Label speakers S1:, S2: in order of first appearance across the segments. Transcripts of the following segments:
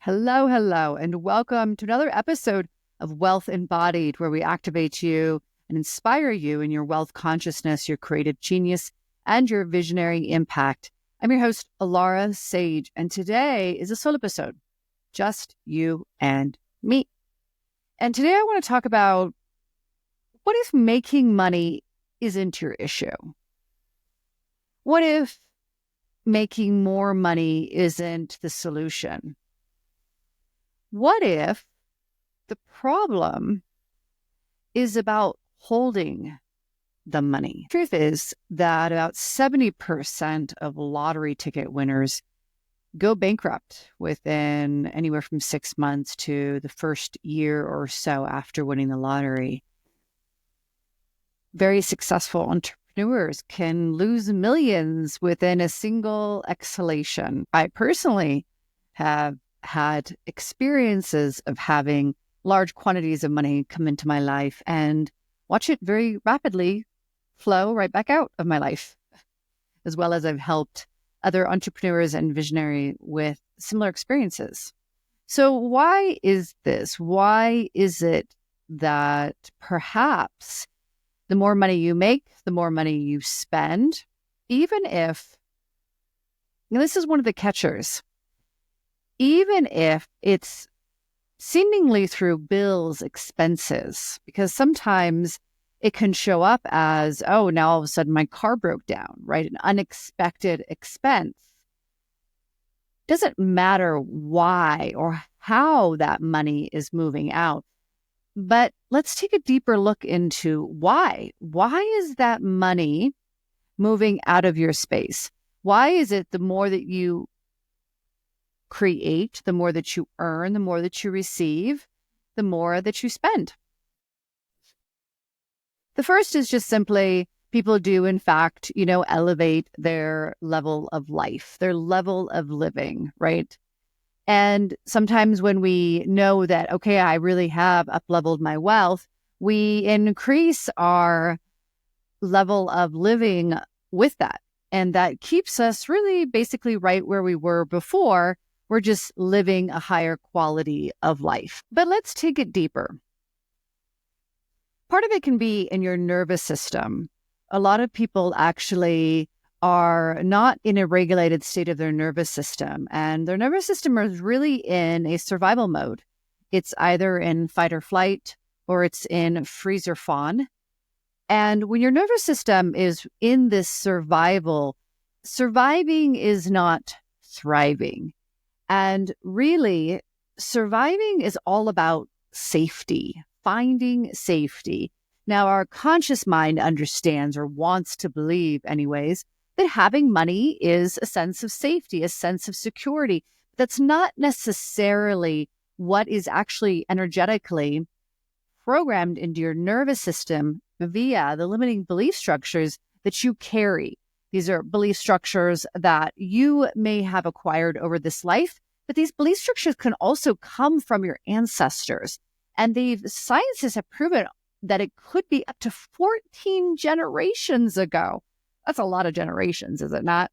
S1: Hello, hello, and welcome to another episode of Wealth Embodied, where we activate you and inspire you in your wealth consciousness, your creative genius, and your visionary impact. I'm your host, Alara Sage, and today is a solo episode, just you and me. And today I want to talk about what if making money isn't your issue? What if making more money isn't the solution? What if the problem is about holding the money? Truth is that about 70% of lottery ticket winners go bankrupt within anywhere from 6 months to the first year or so after winning the lottery. Very successful entrepreneurs can lose millions within a single exhalation. I personally have had experiences of having large quantities of money come into my life and watch it very rapidly flow right back out of my life, as well as I've helped other entrepreneurs and visionary with similar experiences. So why is this? Why is it that perhaps the more money you make, the more money you spend, even if, and this is one of the catchers, even if it's seemingly through bills, expenses, because sometimes it can show up as, oh, now all of a sudden my car broke down, right? An unexpected expense. Doesn't matter why or how that money is moving out. But let's take a deeper look into why. Why is that money moving out of your space? Why is it the more that you create, the more that you earn, the more that you receive, the more that you spend? The first is just simply people do, in fact, elevate their level of life, their level of living, right? And sometimes when we know that, okay, I really have up-leveled my wealth, we increase our level of living with that. And that keeps us really basically right where we were before. We're just living a higher quality of life. But let's take it deeper. Part of it can be in your nervous system. A lot of people actually are not in a regulated state of their nervous system, and their nervous system is really in a survival mode. It's either in fight or flight, or it's in freeze or fawn. And when your nervous system is in this survival, surviving is not thriving. And really, surviving is all about safety, finding safety. Now, our conscious mind understands, or wants to believe anyways, that having money is a sense of safety, a sense of security. That's not necessarily what is actually energetically programmed into your nervous system via the limiting belief structures that you carry. These are belief structures that you may have acquired over this life, but these belief structures can also come from your ancestors. And scientists have proven that it could be up to 14 generations ago. That's a lot of generations, is it not?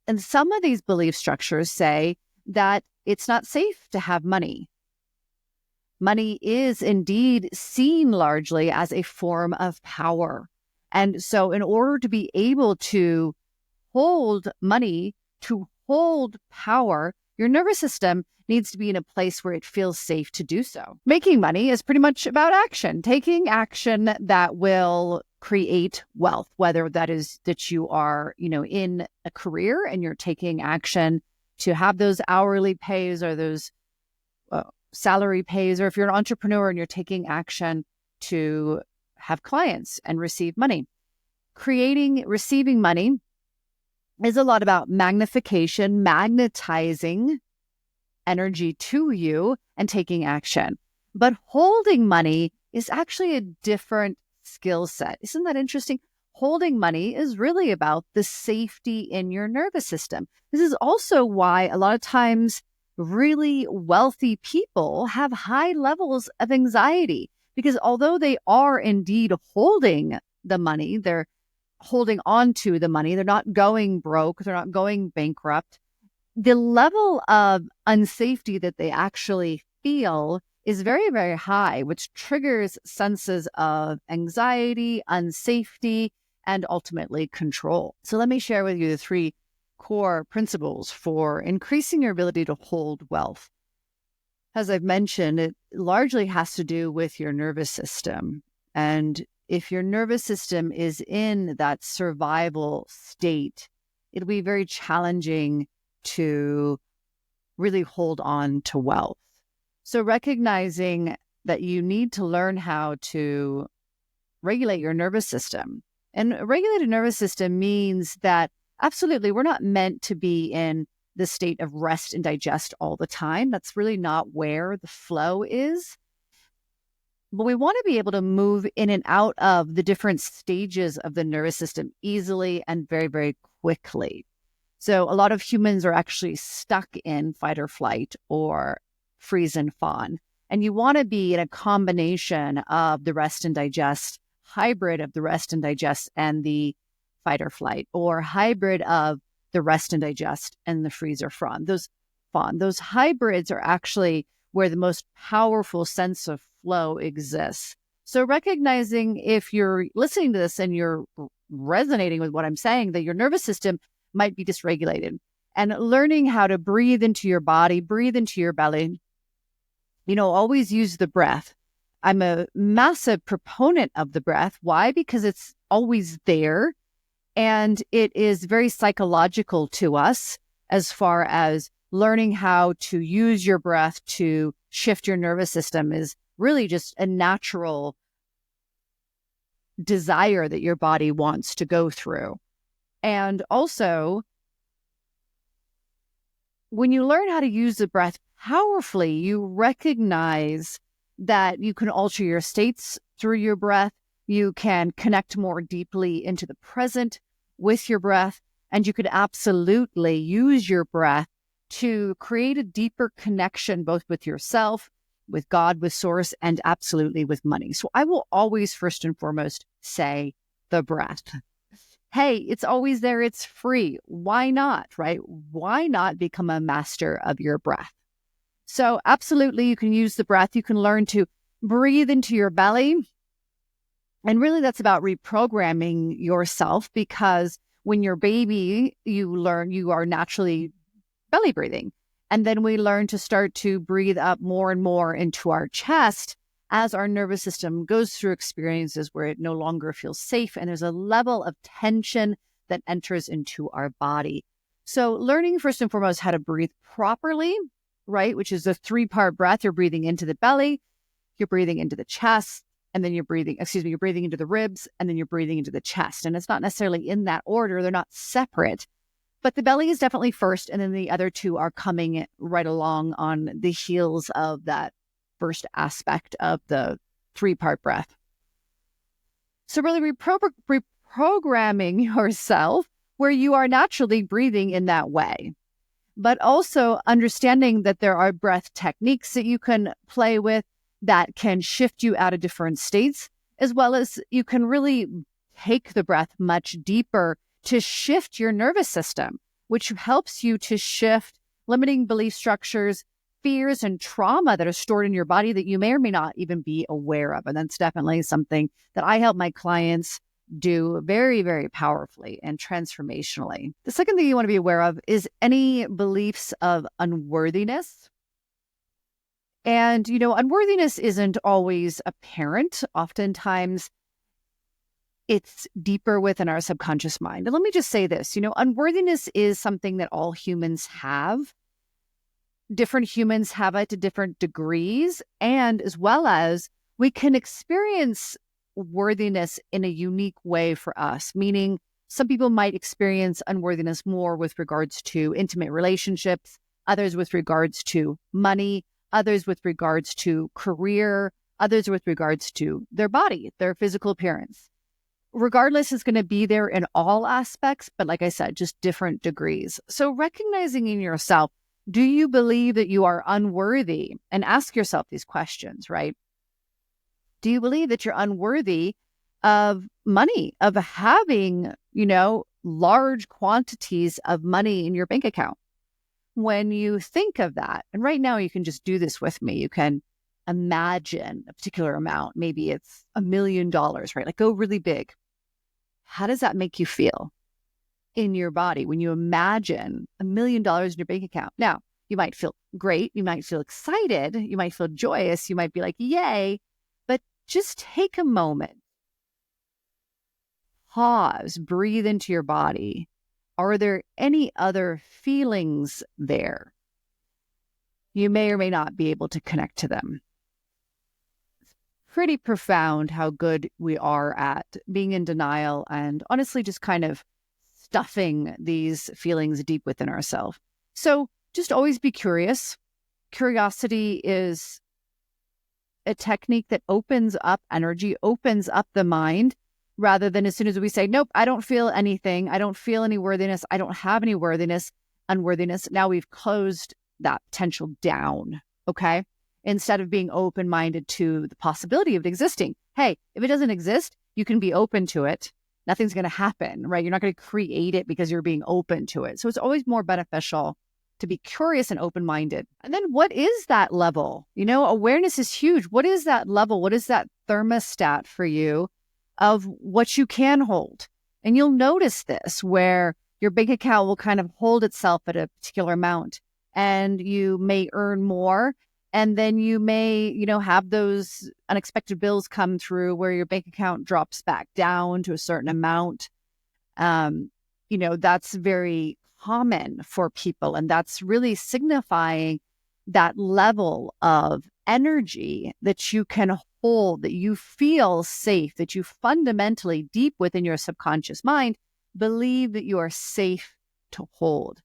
S1: And some of these belief structures say that it's not safe to have money. Money is indeed seen largely as a form of power. And so in order to be able to hold money, to hold power, your nervous system needs to be in a place where it feels safe to do so. Making money is pretty much about action, taking action that will create wealth, whether that is that you are, in a career and you're taking action to have those hourly pays or those salary pays, or if you're an entrepreneur and you're taking action to have clients and receive money. Receiving money is a lot about magnification, magnetizing energy to you and taking action. But holding money is actually a different skill set. Isn't that interesting? Holding money is really about the safety in your nervous system. This is also why a lot of times really wealthy people have high levels of anxiety, because although they are indeed holding the money, they're holding on to the money, they're not going broke, they're not going bankrupt, the level of unsafety that they actually feel is very, very high, which triggers senses of anxiety, unsafety, and ultimately control. So let me share with you the three core principles for increasing your ability to hold wealth. As I've mentioned, it largely has to do with your nervous system. And if your nervous system is in that survival state, it'll be very challenging to really hold on to wealth. So recognizing that you need to learn how to regulate your nervous system. And a regulated nervous system means that absolutely we're not meant to be in the state of rest and digest all the time. That's really not where the flow is. But we want to be able to move in and out of the different stages of the nervous system easily and very, very quickly. So a lot of humans are actually stuck in fight or flight or freeze and fawn. And you want to be in a combination of the rest and digest, hybrid of the rest and digest and the fight or flight, or hybrid of the rest and digest and the freeze or fawn. Those hybrids are actually where the most powerful sense of flow exists. So recognizing if you're listening to this and you're resonating with what I'm saying, that your nervous system might be dysregulated, and learning how to breathe into your body, breathe into your belly, always use the breath. I'm a massive proponent of the breath. Why? Because it's always there. And it is very psychological to us as far as learning how to use your breath to shift your nervous system is really just a natural desire that your body wants to go through. And also, when you learn how to use the breath powerfully, you recognize that you can alter your states through your breath. You can connect more deeply into the present with your breath, and you could absolutely use your breath to create a deeper connection, both with yourself, with God, with source, and absolutely with money. So I will always, first and foremost, say the breath. Hey, it's always there. It's free. Why not, right? Why not become a master of your breath? So absolutely, you can use the breath. You can learn to breathe into your belly. And really, that's about reprogramming yourself, because when you're a baby, you learn you are naturally belly breathing. And then we learn to start to breathe up more and more into our chest as our nervous system goes through experiences where it no longer feels safe. And there's a level of tension that enters into our body. So learning first and foremost how to breathe properly, right? Which is a 3-part breath. You're breathing into the belly, you're breathing into the chest, and then you're breathing into the ribs, and then you're breathing into the chest. And it's not necessarily in that order. They're not separate. But the belly is definitely first, and then the other two are coming right along on the heels of that first aspect of the 3-part breath. So really reprogramming yourself where you are naturally breathing in that way, but also understanding that there are breath techniques that you can play with that can shift you out of different states, as well as you can really take the breath much deeper to shift your nervous system, which helps you to shift limiting belief structures, fears, and trauma that are stored in your body that you may or may not even be aware of. And that's definitely something that I help my clients do very, very powerfully and transformationally. The second thing you want to be aware of is any beliefs of unworthiness. And, unworthiness isn't always apparent. Oftentimes, it's deeper within our subconscious mind. And let me just say this, unworthiness is something that all humans have. Different humans have it to different degrees. And as well as we can experience worthiness in a unique way for us, meaning some people might experience unworthiness more with regards to intimate relationships, others with regards to money, others with regards to career, others with regards to their body, their physical appearance. Regardless, it's going to be there in all aspects, but like I said, just different degrees. So recognizing in yourself, do you believe that you are unworthy? And ask yourself these questions, right? Do you believe that you're unworthy of money, of having, large quantities of money in your bank account? when you think of that, and right now you can just do this with me, you can imagine a particular amount. Maybe it's $1 million, right? Like go really big. How does that make you feel in your body when you imagine $1 million in your bank account? Now, you might feel great. You might feel excited. You might feel joyous. You might be like, yay. But just take a moment, pause, breathe into your body. Are there any other feelings there? You may or may not be able to connect to them. It's pretty profound how good we are at being in denial and honestly just kind of stuffing these feelings deep within ourselves. So just always be curious. Curiosity is a technique that opens up energy, opens up the mind, rather than as soon as we say, nope, I don't feel anything. I don't feel any worthiness. I don't have any unworthiness. Now we've closed that potential down. Okay. Instead of being open-minded to the possibility of it existing. Hey, if it doesn't exist, you can be open to it. Nothing's going to happen, right? You're not going to create it because you're being open to it. So it's always more beneficial to be curious and open-minded. And then what is that level? Awareness is huge. What is that level? What is that thermostat for you of what you can hold? And you'll notice this where your bank account will kind of hold itself at a particular amount and you may earn more. And then you may, have those unexpected bills come through where your bank account drops back down to a certain amount. That's very common for people. And that's really signifying that level of energy that you can hold, that you feel safe, that you fundamentally deep within your subconscious mind believe that you are safe to hold.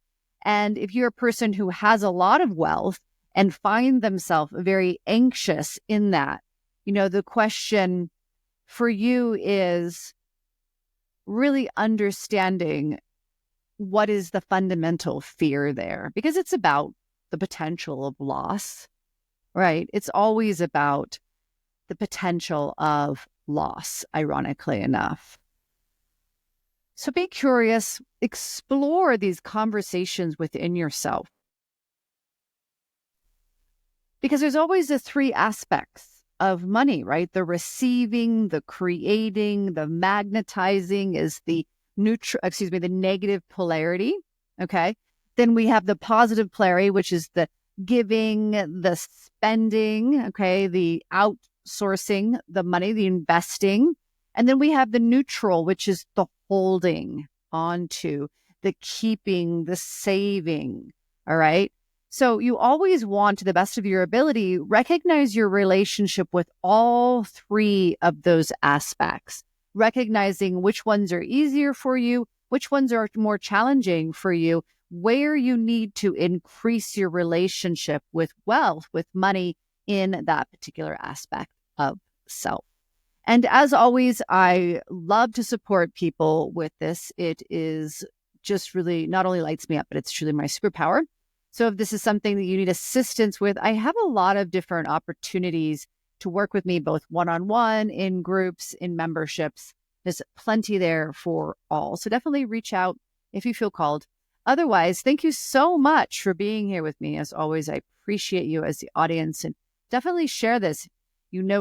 S1: And if you're a person who has a lot of wealth and find themselves very anxious in that, the question for you is really understanding what is the fundamental fear there, because it's about the potential of loss, right? It's always about the potential of loss, ironically enough. So be curious, explore these conversations within yourself. Because there's always the three aspects of money, right? The receiving, the creating, the magnetizing is the the negative polarity. Okay. Then we have the positive polarity, which is the giving, the spending, okay, the outsourcing, the money, the investing. And then we have the neutral, which is the holding onto, the keeping, the saving. All right. So you always want, to the best of your ability, recognize your relationship with all three of those aspects, recognizing which ones are easier for you, which ones are more challenging for you, where you need to increase your relationship with wealth, with money in that particular aspect of self. And as always, I love to support people with this. It is just really not only lights me up, but it's truly my superpower. So if this is something that you need assistance with, I have a lot of different opportunities to work with me, both one-on-one, in groups, in memberships. There's plenty there for all. So definitely reach out if you feel called. Otherwise, thank you so much for being here with me. As always, I appreciate you as the audience, and definitely share this.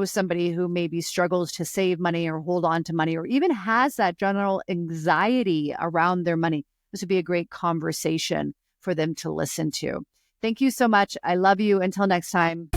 S1: Somebody who maybe struggles to save money or hold on to money, or even has that general anxiety around their money. This would be a great conversation for them to listen to. Thank you so much. I love you. Until next time.